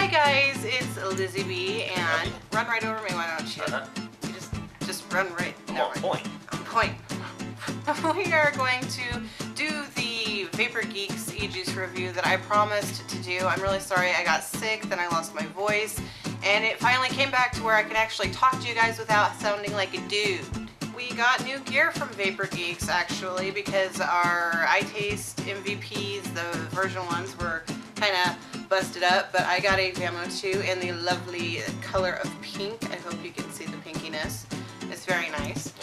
Hi guys, it's Lizzie B, and run right over me, why don't you? You just run right. I'm on point. On point. We are going to do the Vapor Geeks Ejuice review that I promised to do. I'm really sorry, I got sick, then I lost my voice, and it finally came back to where I can actually talk to you guys without sounding like a dude. We got new gear from Vapor Geeks actually, because our iTaste MVPs, the version ones, were kind of busted up, but I got a Vamo 2 in the lovely color of pink. I hope you can see the pinkiness. It's very nice.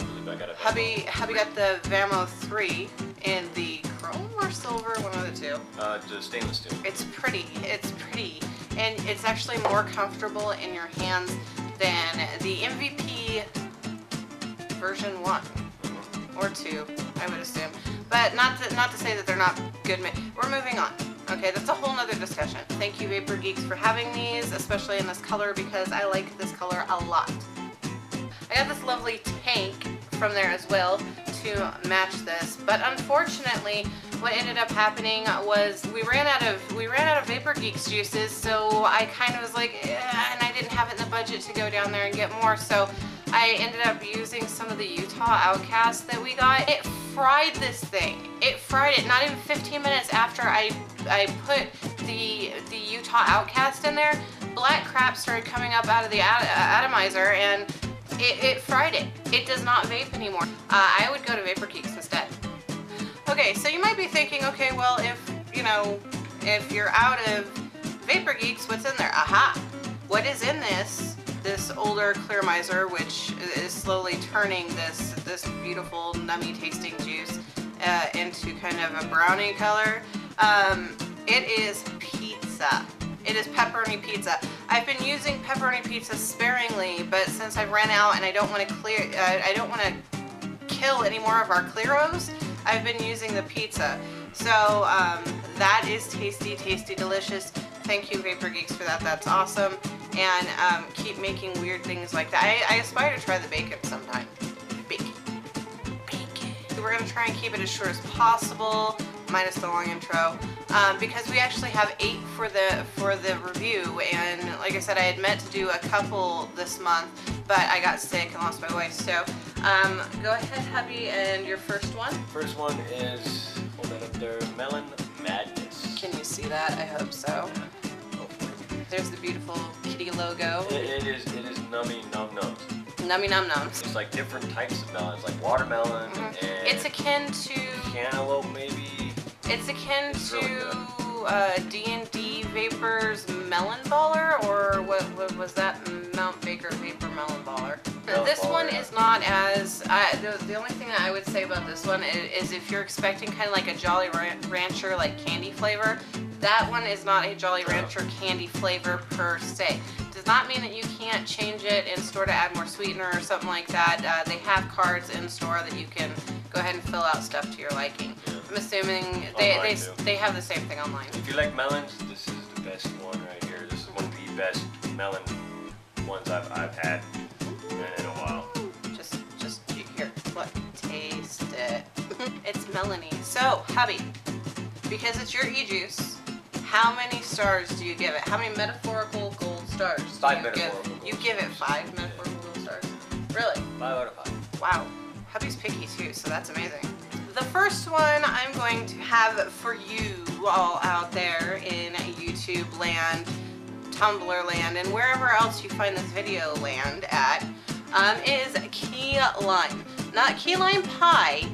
Hubby got the Vamo 3 in the chrome or silver, one of the two. The stainless steel. It's pretty, and it's actually more comfortable in your hands than the MVP version 1 or 2, I would assume. But not to say that they're not good. We're moving on. Okay, that's a whole nother discussion. Thank you, Vapor Geeks, for having these, especially in this color, because I like this color a lot. I got this lovely tank from there as well to match this, but unfortunately, what ended up happening was we ran out of Vapor Geeks juices, so I kind of was like, and I didn't have it in the budget to go down there and get more, so I ended up using some of the Utah Outcast that we got. It fried this thing. It fried it. Not even 15 minutes after I put the Utah Outcast in there, black crap started coming up out of the atomizer, and it fried it. It does not vape anymore. I would go to Vapor Geeks instead. Okay, so you might be thinking, okay, well, if you're out of Vapor Geeks, what's in there? Aha! What is in this older Clearmizer, which is slowly turning this beautiful nummy tasting juice into kind of a brownie color? It is pizza. It is pepperoni pizza. I've been using pepperoni pizza sparingly, but since I've ran out and I don't want to kill any more of our Clearos, I've been using the pizza. So that is tasty, delicious. Thank you, Vapor Geeks, for that. That's awesome. And keep making weird things like that. I aspire to try the bacon sometime. Bacon. We're gonna try and keep it as short as possible, minus the long intro, because we actually have 8 for the review. And like I said, I had meant to do a couple this month, but I got sick and lost my voice. So go ahead, Hubby, and your first one. First one is, hold that up there, Melon Madness. Can you see that? I hope so. There's the beautiful kitty logo. It is nummy num nums. Nummy num nums. It's like different types of melons, like watermelon and it's akin to cantaloupe, maybe. It's akin to really D&D Vapor's Melon Baller, or what was that? Mount Baker Vapor Melon Baller. This one is not as, the only thing that I would say about this one is if you're expecting kind of like a Jolly Rancher like candy flavor, that one is not a Jolly Rancher candy flavor per se. Does not mean that you can't change it in store to add more sweetener or something like that. They have cards in store that you can go ahead and fill out stuff to your liking. I'm assuming they have the same thing online. If you like melons, this is the best one right here. This is one of the best melon ones I've had in a while. Just here, look, taste it. It's melony. So, Hubby, because it's your e-juice, how many stars do you give it? How many metaphorical gold stars do 5 you metaphorical give? gold You give it 5 metaphorical gold stars. Really? 5 out of 5. Wow. Hubby's picky too, so that's amazing. The first one I'm going to have for you all out there in YouTube land, Tumblr land, and wherever else you find this video land at, is key lime. Not key lime pie,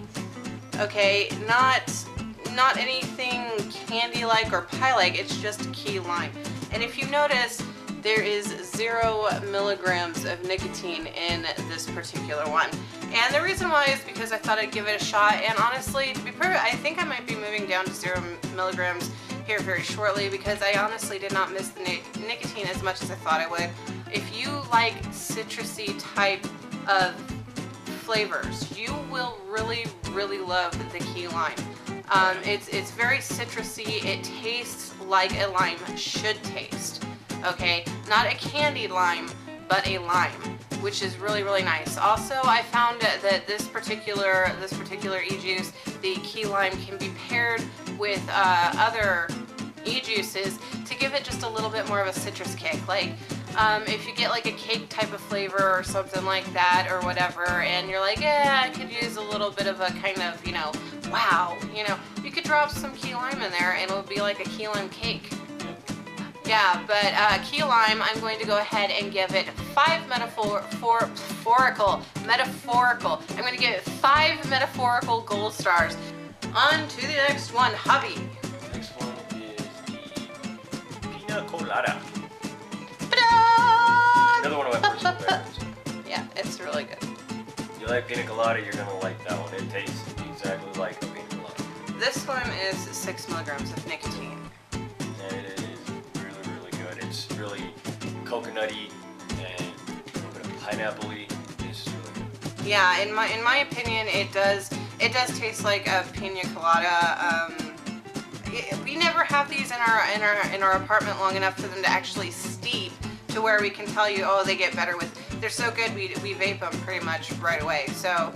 okay? Not anything candy-like or pie-like, it's just key lime. And if you notice, there is 0 milligrams of nicotine in this particular one. And the reason why is because I thought I'd give it a shot, and honestly, to be perfect, I think I might be moving down to 0 milligrams here very shortly, because I honestly did not miss the nicotine as much as I thought I would. If you like citrusy type of flavors, you will really love the key lime. It's very citrusy. It tastes like a lime should taste. Okay, not a candied lime, but a lime, which is really nice. Also, I found that this particular e-juice, the key lime, can be paired with other e-juices to give it just a little bit more of a citrus kick. Like if you get like a cake type of flavor or something like that or whatever, and you're like, yeah, I could use a little bit of a kind of, you know, wow, you know, you could drop some key lime in there and it'll be like a key lime cake. Yeah, but key lime, I'm going to go ahead and give it 5 metaphorical. I'm going to give it 5 metaphorical gold stars. On to the next one, Hubby. Next one is the Pina Colada. Ta-da! Another one of my personal favorites. Yeah, it's really good. If you like Pina Colada, you're gonna like that one. It tastes exactly like a Pina Colada. This one is 6 milligrams of nicotine. And it is really, really good. It's really coconutty and a little bit of pineapple-y. It's really good. Yeah, in my opinion, it does taste like a pina colada. We never have these in our apartment long enough for them to actually steep to where we can tell you, oh, they get better with. They're so good, we vape them pretty much right away. So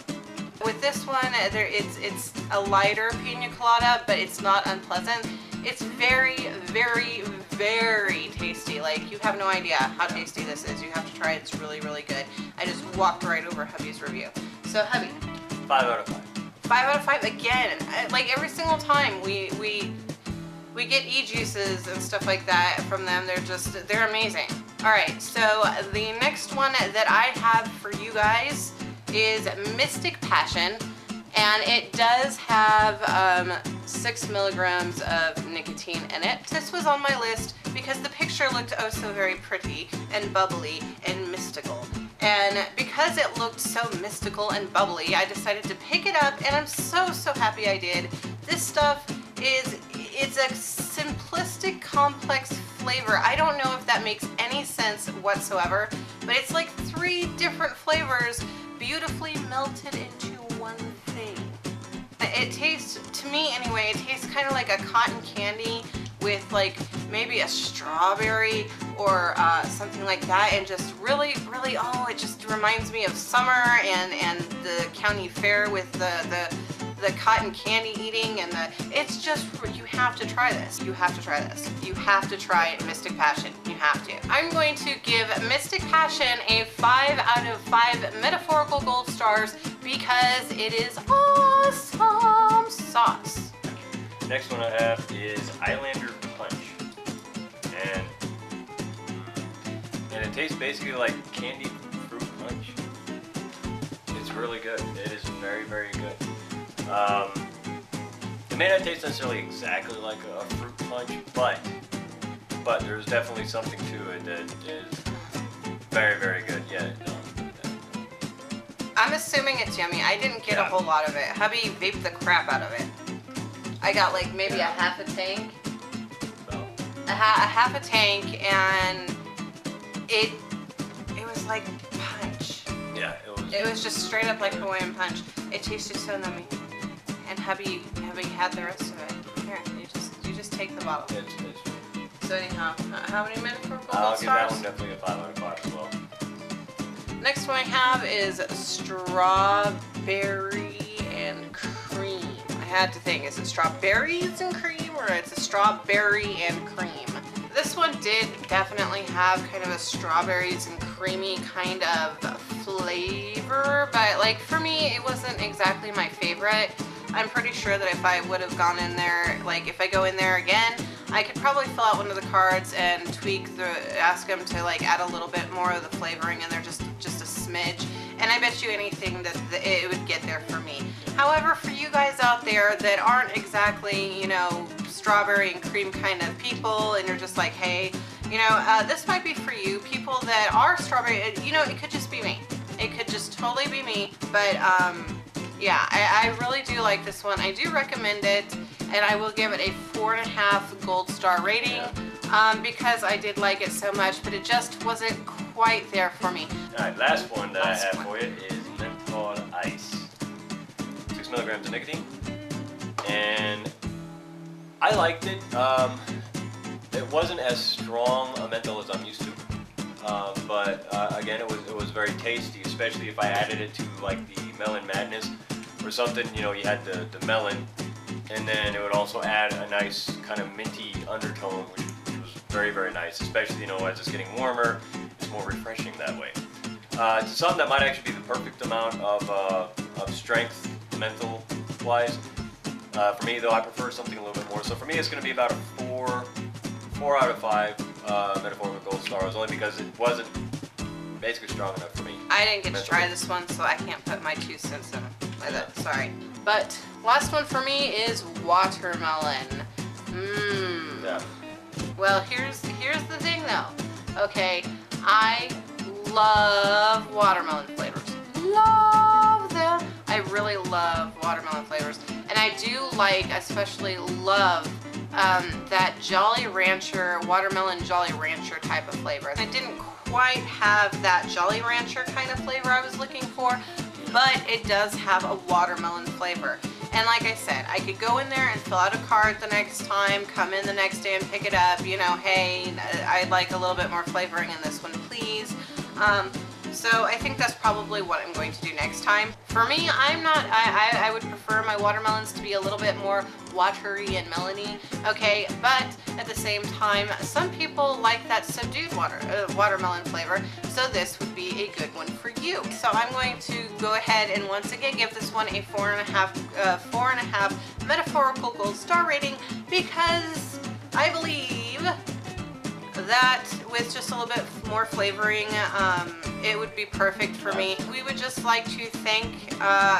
with this one, it's a lighter pina colada, but it's not unpleasant. It's very, very, very tasty. Like, you have no idea how tasty this is. You have to try it. It's really, really good. I just walked right over Hubby's review. So Hubby. 5 out of 5. 5 out of 5 again. Like every single time we get e-juices and stuff like that from them. They're amazing. All right, so the next one that I have for you guys is Mystic Passion, and it does have 6 milligrams of nicotine in it. This was on my list because the picture looked oh so very pretty and bubbly and mystical. And because it looked so mystical and bubbly, I decided to pick it up, and I'm so happy I did. This stuff it's a simplistic, complex flavor. I don't know if that makes any sense whatsoever, but it's like 3 different flavors beautifully melted into one thing. It tastes, to me anyway, it tastes kind of like a cotton candy with like maybe a strawberry or something like that, and just really, really, oh, it just reminds me of summer and the county fair with the cotton candy eating, and it's just, you have to try this. You have to try this. You have to try Mystic Passion. You have to. I'm going to give Mystic Passion a 5 out of 5 metaphorical gold stars because it is awesome sauce. Next one I have is Islander Punch. And it tastes basically like candied fruit punch. It's really good. It is very, very good. It may not taste necessarily exactly like a fruit punch, but there's definitely something to it that is very, very good. Yeah. I'm assuming it's yummy. I didn't get a whole lot of it. Hubby vaped the crap out of it. I got like maybe a half a tank. Oh. A half a tank, and it was like punch. Yeah, It was just straight up like Hawaiian punch. It tasted so yummy. And Hubby had the rest of it. Here, you just take the bottle. So anyhow, how many metaphorical gold I'll stars? give that one definitely a 5 out of 5 as well. Next one I have is strawberry and cream. I had to think, is it strawberries and cream or it's a strawberry and cream? This one did definitely have kind of a strawberries and creamy kind of flavor, but like for me, it wasn't exactly my favorite. I'm pretty sure that if I would have gone in there, like if I go in there again, I could probably fill out one of the cards and ask them to like add a little bit more of the flavoring in there, just a smidge. And I bet you anything that it would get there for me. However, for you guys out there that aren't exactly, you know, strawberry and cream kind of people, and you're just like, hey, you know, this might be for you. People that are strawberry, you know, it could just be me. It could just totally be me. But yeah, I really do like this one. I do recommend it, and I will give it a 4.5 gold star rating because I did like it so much, but it just wasn't quite there for me. Alright, last one that I have for you is menthol ice. 6 milligrams of nicotine. And I liked it. It wasn't as strong a menthol as I'm used to. But again, it was very tasty, especially if I added it to like the Melon Madness or something. You know, you had the melon and then it would also add a nice kind of minty undertone, which was very, very nice, especially, you know, as it's getting warmer, it's more refreshing that way. To some, that might actually be the perfect amount of strength, mental-wise. For me, though, I prefer something a little bit more. So for me, it's going to be about a 4 out of 5 metaphorical gold stars, only because it wasn't basically strong enough for me. I didn't get to try this one, so I can't put my 2 cents in with it. Sorry. But last one for me is watermelon. Mmm. Yeah. Well, here's the thing, though. Okay, I love watermelon flavors. Love them. I really love watermelon flavors, and I do like, especially love, that Jolly Rancher, watermelon Jolly Rancher type of flavor. I didn't quite have that Jolly Rancher kind of flavor I was looking for, but it does have a watermelon flavor. And like I said, I could go in there and fill out a card the next time, come in the next day and pick it up, you know, hey, I'd like a little bit more flavoring in this one, please. So I think that's probably what I'm going to do next time. For me, I would prefer my watermelons to be a little bit more watery and melony, okay, but at the same time, some people like that subdued watermelon flavor, so this would be a good one for you. So I'm going to go ahead and once again give this one a 4.5 metaphorical gold star rating, because I believe that with just a little bit more flavoring, it would be perfect for me. We would just like to thank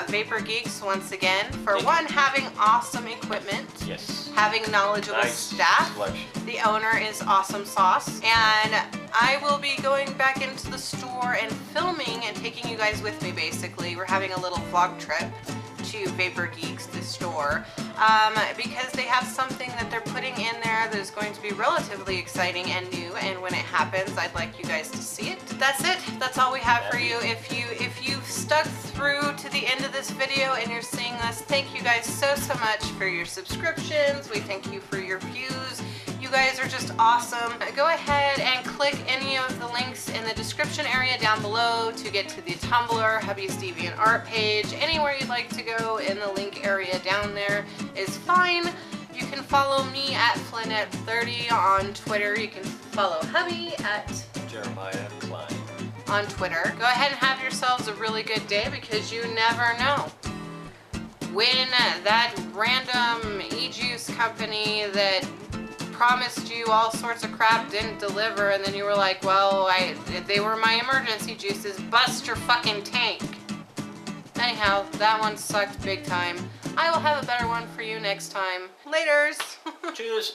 Vapor Geeks once again for having awesome equipment, Yes. having knowledgeable Nice staff. selection. The owner is Awesome Sauce, and I will be going back into the store and filming and taking you guys with me. Basically, we're having a little vlog trip to Vapor Geeks, the store, because they have something that they're putting in there that is going to be relatively exciting and new, and when it happens, I'd like you guys to see it. That's it. That's all we have for you. If you've stuck through to the end of this video and you're seeing this, thank you guys so much for your subscriptions. We thank you for your views. You guys are just awesome. Go ahead and click any of the links in the description area down below to get to the Tumblr, Hubby's DeviantArt page. Anywhere you'd like to go in the link area down there is fine. You can follow me at Flynette30 on Twitter. You can follow Hubby at Jeremiah Klein on Twitter. Go ahead and have yourselves a really good day, because you never know when that random e-juice company that promised you all sorts of crap didn't deliver, and then you were like, well, they were my emergency juices. Bust your fucking tank. Anyhow, that one sucked big time. I will have a better one for you next time. Laters. Cheers.